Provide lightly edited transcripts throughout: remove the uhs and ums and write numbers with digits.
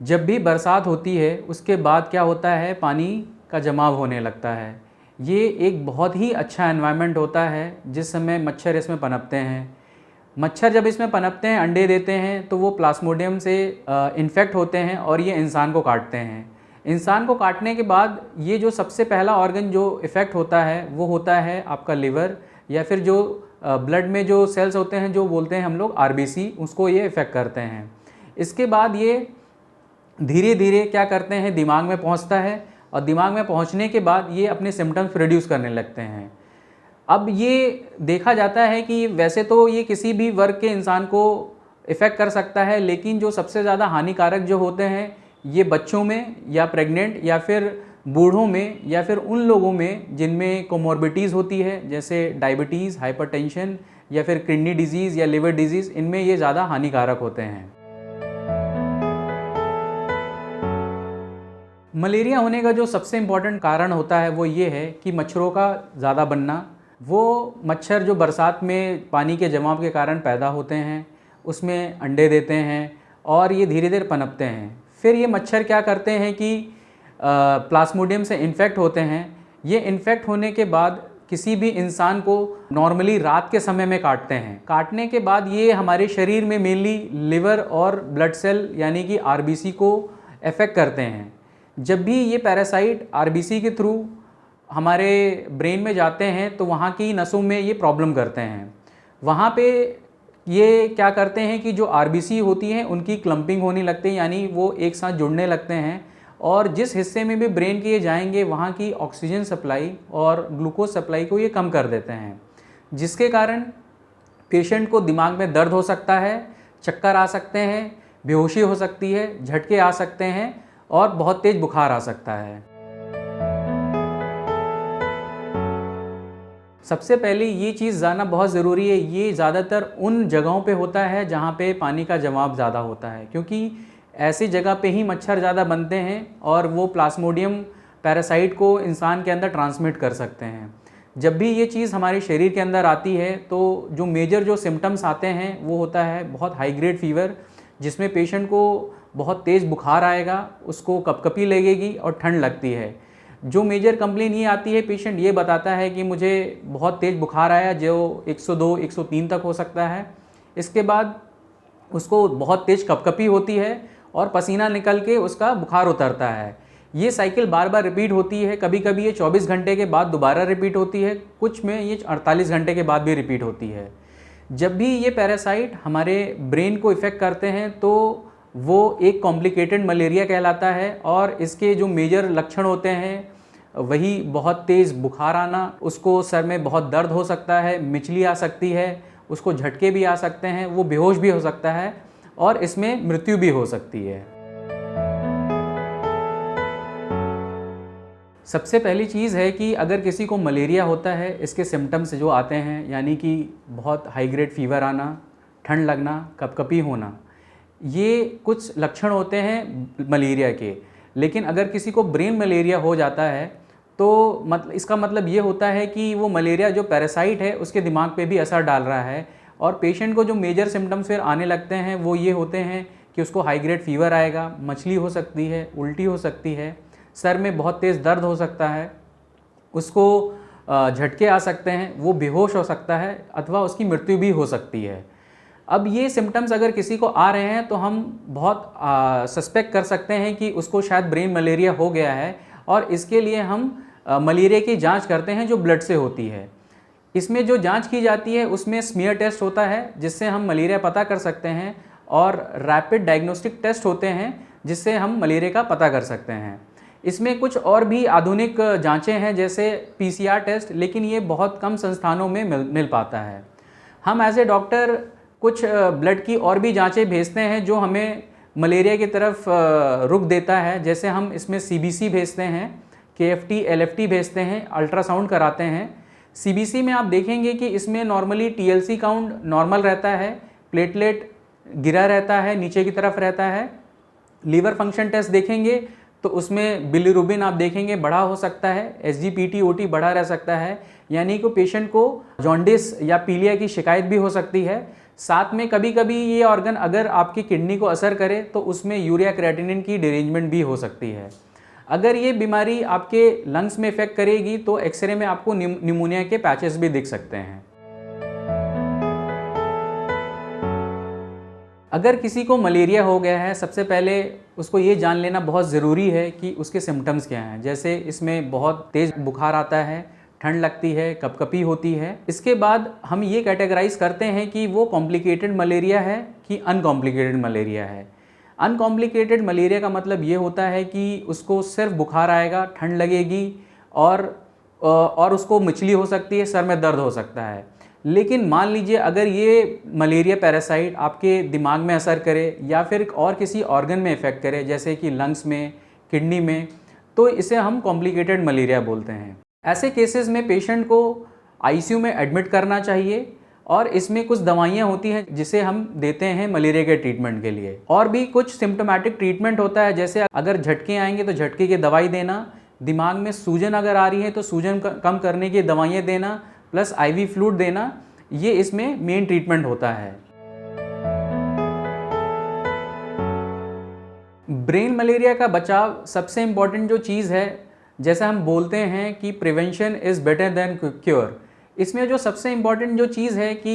जब भी बरसात होती है उसके बाद क्या होता है, पानी का जमाव होने लगता है। ये एक बहुत ही अच्छा एनवायरनमेंट होता है जिस समय मच्छर इसमें पनपते हैं। मच्छर जब इसमें पनपते हैं, अंडे देते हैं, तो वो प्लास्मोडियम से इन्फेक्ट होते हैं और ये इंसान को काटते हैं। इंसान को काटने के बाद ये जो सबसे पहला ऑर्गन जो इफ़ेक्ट होता है वो होता है आपका लिवर, या फिर जो ब्लड में जो सेल्स होते हैं जो बोलते हैं हम लोग आरबीसी, उसको ये इफ़ेक्ट करते हैं। इसके बाद ये धीरे धीरे क्या करते हैं, दिमाग में पहुंचता है और दिमाग में पहुंचने के बाद ये अपने सिम्टम्स प्रोड्यूस करने लगते हैं। अब ये देखा जाता है कि वैसे तो ये किसी भी वर्ग के इंसान को इफ़ेक्ट कर सकता है, लेकिन जो सबसे ज़्यादा हानिकारक जो होते हैं ये बच्चों में, या प्रेग्नेंट, या फिर बूढ़ों में, या फिर उन लोगों में जिनमें कोमॉर्बिटीज़ होती है, जैसे डायबिटीज़, हाइपरटेंशन, या फिर किडनी डिजीज़ या लिवर डिजीज़। इनमें ये ज़्यादा हानिकारक होते हैं। मलेरिया होने का जो सबसे इम्पॉर्टेंट कारण होता है वो ये है कि मच्छरों का ज़्यादा बनना। वो मच्छर जो बरसात में पानी के जमाव के कारण पैदा होते हैं, उसमें अंडे देते हैं और ये धीरे धीरे पनपते हैं। फिर ये मच्छर क्या करते हैं कि प्लास्मोडियम से इन्फेक्ट होते हैं। ये इन्फेक्ट होने के बाद किसी भी इंसान को नॉर्मली रात के समय में काटते हैं। काटने के बाद ये हमारे शरीर में मेनली लिवर और ब्लड सेल यानी कि आरबीसी को अफेक्ट करते हैं। जब भी ये पैरासाइट आरबीसी के थ्रू हमारे ब्रेन में जाते हैं तो वहाँ की नसों में ये प्रॉब्लम करते हैं। वहाँ पे ये क्या करते हैं कि जो आरबीसी होती हैं उनकी क्लम्पिंग होने लगती है, यानी वो एक साथ जुड़ने लगते हैं, और जिस हिस्से में भी ब्रेन के ये जाएंगे वहाँ की ऑक्सीजन सप्लाई और ग्लूकोज सप्लाई को ये कम कर देते हैं, जिसके कारण पेशेंट को दिमाग में दर्द हो सकता है, चक्कर आ सकते हैं, बेहोशी हो सकती है, झटके आ सकते हैं और बहुत तेज बुखार आ सकता है। सबसे पहले ये चीज़ जानना बहुत ज़रूरी है, ये ज़्यादातर उन जगहों पे होता है जहाँ पे पानी का जमाव ज़्यादा होता है, क्योंकि ऐसी जगह पे ही मच्छर ज़्यादा बनते हैं और वो प्लास्मोडियम पैरासाइट को इंसान के अंदर ट्रांसमिट कर सकते हैं। जब भी ये चीज़ हमारे शरीर के अंदर आती है तो जो मेजर जो सिम्टम्स आते हैं वो होता है बहुत हाई ग्रेड फीवर, जिसमें पेशेंट को बहुत तेज़ बुखार आएगा, उसको कपकपी लगेगी और ठंड लगती है। जो मेजर कंप्लेन ये आती है, पेशेंट ये बताता है कि मुझे बहुत तेज़ बुखार आया जो 102 103 तक हो सकता है। इसके बाद उसको बहुत तेज़ कपकपी होती है और पसीना निकल के उसका बुखार उतरता है। ये साइकिल बार बार रिपीट होती है। कभी कभी ये 24 घंटे के बाद दोबारा रिपीट होती है, कुछ में ये 48 घंटे के बाद भी रिपीट होती है। जब भी ये पैरासाइट हमारे ब्रेन को इफ़ेक्ट करते हैं तो वो एक कॉम्प्लिकेटेड मलेरिया कहलाता है, और इसके जो मेजर लक्षण होते हैं वही बहुत तेज़ बुखार आना, उसको सर में बहुत दर्द हो सकता है, मिचली आ सकती है, उसको झटके भी आ सकते हैं, वो बेहोश भी हो सकता है और इसमें मृत्यु भी हो सकती है। सबसे पहली चीज़ है कि अगर किसी को मलेरिया होता है, इसके सिम्टम्स जो आते हैं यानी कि बहुत हाई ग्रेड फीवर आना, ठंड लगना, कपकपी होना, ये कुछ लक्षण होते हैं मलेरिया के। लेकिन अगर किसी को ब्रेन मलेरिया हो जाता है तो इसका मतलब ये होता है कि वो मलेरिया जो पैरासाइट है उसके दिमाग पे भी असर डाल रहा है, और पेशेंट को जो मेजर सिम्टम्स फिर आने लगते हैं वो ये होते हैं कि उसको हाई ग्रेड फीवर आएगा, मछली हो सकती है, उल्टी हो सकती है, सर में बहुत तेज़ दर्द हो सकता है, उसको झटके आ सकते हैं, वो बेहोश हो सकता है अथवा उसकी मृत्यु भी हो सकती है। अब ये सिम्टम्स अगर किसी को आ रहे हैं तो हम बहुत सस्पेक्ट कर सकते हैं कि उसको शायद ब्रेन मलेरिया हो गया है, और इसके लिए हम मलेरिया की जांच करते हैं जो ब्लड से होती है। इसमें जो जांच की जाती है उसमें स्मीयर टेस्ट होता है जिससे हम मलेरिया पता कर सकते हैं, और रैपिड डायग्नोस्टिक टेस्ट होते हैं जिससे हम मलेरिया का पता कर सकते हैं। इसमें कुछ और भी आधुनिक जांचें हैं जैसे पीसीआर टेस्ट, लेकिन ये बहुत कम संस्थानों में मिल पाता है। हम एज ए डॉक्टर कुछ ब्लड की और भी जांचें भेजते हैं जो हमें मलेरिया की तरफ रुख देता है, जैसे हम इसमें सीबीसी भेजते हैं, केएफटी, एलएफटी भेजते हैं, अल्ट्रासाउंड कराते हैं। सीबीसी में आप देखेंगे कि इसमें नॉर्मली टीएलसी काउंट नॉर्मल रहता है, प्लेटलेट गिरा रहता है, नीचे की तरफ रहता है। लीवर फंक्शन टेस्ट देखेंगे तो उसमें बिलिरुबिन आप देखेंगे बढ़ा हो सकता है, एसजीपीटी ओटी बढ़ा रह सकता है, यानी कि पेशेंट को जॉन्डिस या पीलिया की शिकायत भी हो सकती है। साथ में कभी कभी ये ऑर्गन अगर आपकी किडनी को असर करे तो उसमें यूरिया क्रिएटिनिन की डिरेंजमेंट भी हो सकती है। अगर ये बीमारी आपके लंग्स में इफेक्ट करेगी तो एक्सरे में आपको निमोनिया के पैचेस भी दिख सकते हैं। अगर किसी को मलेरिया हो गया है, सबसे पहले उसको ये जान लेना बहुत ज़रूरी है कि उसके सिम्टम्स क्या हैं। जैसे इसमें बहुत तेज़ बुखार आता है, ठंड लगती है, कपकपी होती है। इसके बाद हम ये कैटेगराइज करते हैं कि वो कॉम्प्लिकेटेड मलेरिया है कि अनकॉम्प्लिकेटेड मलेरिया है। अनकॉम्प्लिकेटेड मलेरिया का मतलब ये होता है कि उसको सिर्फ बुखार आएगा, ठंड लगेगी और उसको मिचली हो सकती है, सर में दर्द हो सकता है। लेकिन मान लीजिए अगर ये मलेरिया पैरासाइट आपके दिमाग में असर करे या फिर और किसी ऑर्गन में इफ़ेक्ट करे, जैसे कि लंग्स में, किडनी में, तो इसे हम कॉम्प्लिकेटेड मलेरिया बोलते हैं। ऐसे केसेस में पेशेंट को आईसीयू में एडमिट करना चाहिए और इसमें कुछ दवाइयाँ होती हैं जिसे हम देते हैं मलेरिया के ट्रीटमेंट के लिए। और भी कुछ सिम्टोमेटिक ट्रीटमेंट होता है, जैसे अगर झटके आएंगे तो झटके की दवाई देना, दिमाग में सूजन अगर आ रही है तो सूजन कम करने की दवाइयाँ देना, प्लस आईवी फ्लूइड देना, ये इसमें मेन ट्रीटमेंट होता है। ब्रेन मलेरिया का बचाव सबसे इम्पॉर्टेंट जो चीज़ है, जैसा हम बोलते हैं कि prevention is better than cure, इसमें जो सबसे इम्पॉर्टेंट जो चीज़ है कि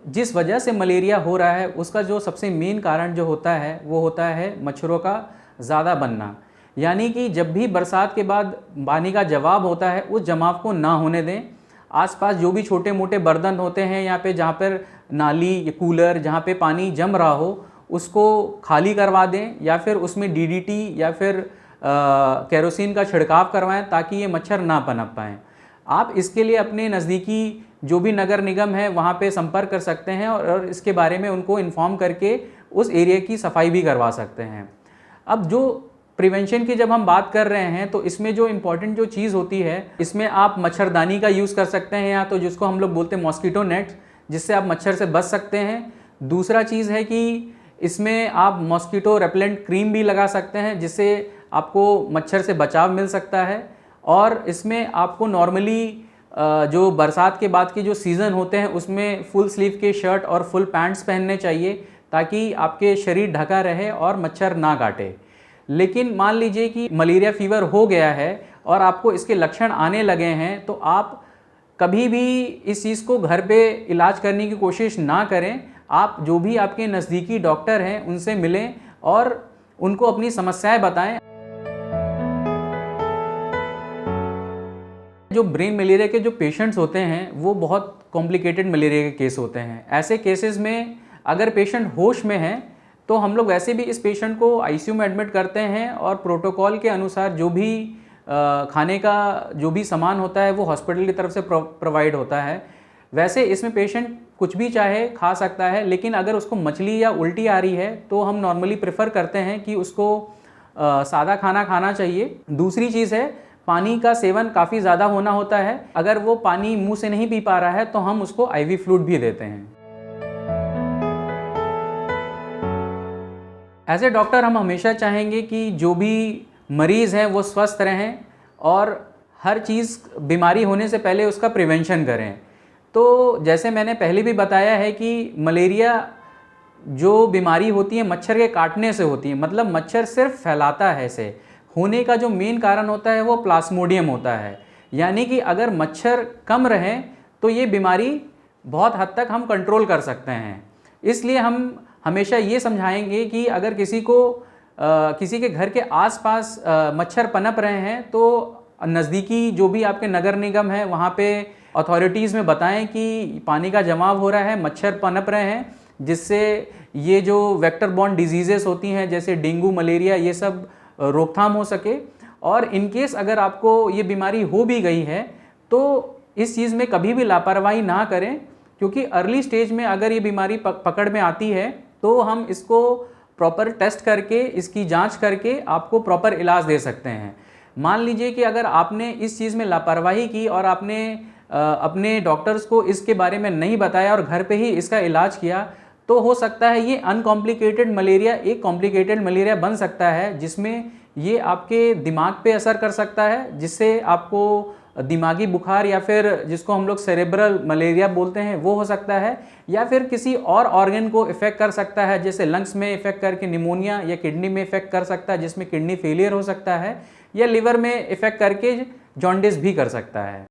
जिस वजह से मलेरिया हो रहा है उसका जो सबसे मेन कारण जो होता है वो होता है मच्छरों का ज़्यादा बनना। यानी कि जब भी बरसात के बाद पानी का जमाव होता है उस जमाव को ना होने दें। आसपास जो भी छोटे मोटे बर्तन होते हैं यहाँ पे, जहाँ पर नाली या कूलर जहाँ पे पानी जम रहा हो, उसको खाली करवा दें या फिर उसमें डीडीटी या फिर केरोसिन का छिड़काव करवाएं ताकि ये मच्छर ना पनप पाएँ। आप इसके लिए अपने नज़दीकी जो भी नगर निगम है वहाँ पे संपर्क कर सकते हैं और इसके बारे में उनको इन्फॉर्म करके उस एरिया की सफाई भी करवा सकते हैं। अब जो प्रिवेंशन की जब हम बात कर रहे हैं तो इसमें जो इम्पॉर्टेंट जो चीज़ होती है, इसमें आप मच्छरदानी का यूज़ कर सकते हैं या तो जिसको हम लोग बोलते हैं मॉस्किटो नेट, जिससे आप मच्छर से बच सकते हैं। दूसरा चीज़ है कि इसमें आप मॉस्किटो रेपेलेंट क्रीम भी लगा सकते हैं जिससे आपको मच्छर से बचाव मिल सकता है। और इसमें आपको नॉर्मली जो बरसात के बाद के जो सीज़न होते हैं उसमें फुल स्लीव के शर्ट और फुल पैंट्स पहनने चाहिए ताकि आपके शरीर ढका रहे और मच्छर ना काटे। लेकिन मान लीजिए कि मलेरिया फीवर हो गया है और आपको इसके लक्षण आने लगे हैं तो आप कभी भी इस चीज़ को घर पे इलाज करने की कोशिश ना करें। आप जो भी आपके नज़दीकी डॉक्टर हैं उनसे मिलें और उनको अपनी समस्याएं बताएं। जो ब्रेन मलेरिया के जो पेशेंट्स होते हैं वो बहुत कॉम्प्लिकेटेड मलेरिया के केस होते हैं। ऐसे केसेस में अगर पेशेंट होश में है तो हम लोग वैसे भी इस पेशेंट को आईसीयू में एडमिट करते हैं और प्रोटोकॉल के अनुसार जो भी खाने का जो भी सामान होता है वो हॉस्पिटल की तरफ से प्रोवाइड होता है। वैसे इसमें पेशेंट कुछ भी चाहे खा सकता है, लेकिन अगर उसको मछली या उल्टी आ रही है तो हम नॉर्मली प्रेफर करते हैं कि उसको सादा खाना खाना चाहिए। दूसरी चीज़ है, पानी का सेवन काफ़ी ज़्यादा होना होता है। अगर वो पानी मुंह से नहीं पी पा रहा है तो हम उसको आईवी फ्लूइड भी देते हैं। एज ए डॉक्टर हम हमेशा चाहेंगे कि जो भी मरीज़ हैं वो स्वस्थ रहें और हर चीज़ बीमारी होने से पहले उसका प्रिवेंशन करें। तो जैसे मैंने पहले भी बताया है कि मलेरिया जो बीमारी होती है मच्छर के काटने से होती है, मतलब मच्छर सिर्फ फैलाता है। इसे होने का जो मेन कारण होता है वो प्लाज्मोडियम होता है। यानी कि अगर मच्छर कम रहें तो ये बीमारी बहुत हद तक हम कंट्रोल कर सकते हैं। इसलिए हम हमेशा ये समझाएंगे कि अगर किसी के घर के आसपास मच्छर पनप रहे हैं तो नज़दीकी जो भी आपके नगर निगम है वहाँ पे अथॉरिटीज़ में बताएं कि पानी का जमाव हो रहा है, मच्छर पनप रहे हैं, जिससे ये जो वेक्टर बॉर्न डिजीज़ेस होती हैं जैसे डेंगू, मलेरिया, ये सब रोकथाम हो सके। और इनकेस अगर आपको ये बीमारी हो भी गई है तो इस चीज़ में कभी भी लापरवाही ना करें, क्योंकि अर्ली स्टेज में अगर ये बीमारी पकड़ में आती है तो हम इसको प्रॉपर टेस्ट करके, इसकी जांच करके आपको प्रॉपर इलाज दे सकते हैं। मान लीजिए कि अगर आपने इस चीज़ में लापरवाही की और आपने अपने डॉक्टर्स को इसके बारे में नहीं बताया और घर पे ही इसका इलाज किया, तो हो सकता है ये अनकॉम्प्लिकेटेड मलेरिया एक कॉम्प्लिकेटेड मलेरिया बन सकता है, जिसमें ये आपके दिमाग पे असर कर सकता है, जिससे आपको दिमागी बुखार या फिर जिसको हम लोग सेरेब्रल मलेरिया बोलते हैं वो हो सकता है, या फिर किसी और ऑर्गन को इफेक्ट कर सकता है, जैसे लंग्स में इफेक्ट करके निमोनिया, या किडनी में इफेक्ट कर सकता है जिसमें किडनी फेलियर हो सकता है, या लिवर में इफेक्ट करके जॉन्डिस भी कर सकता है।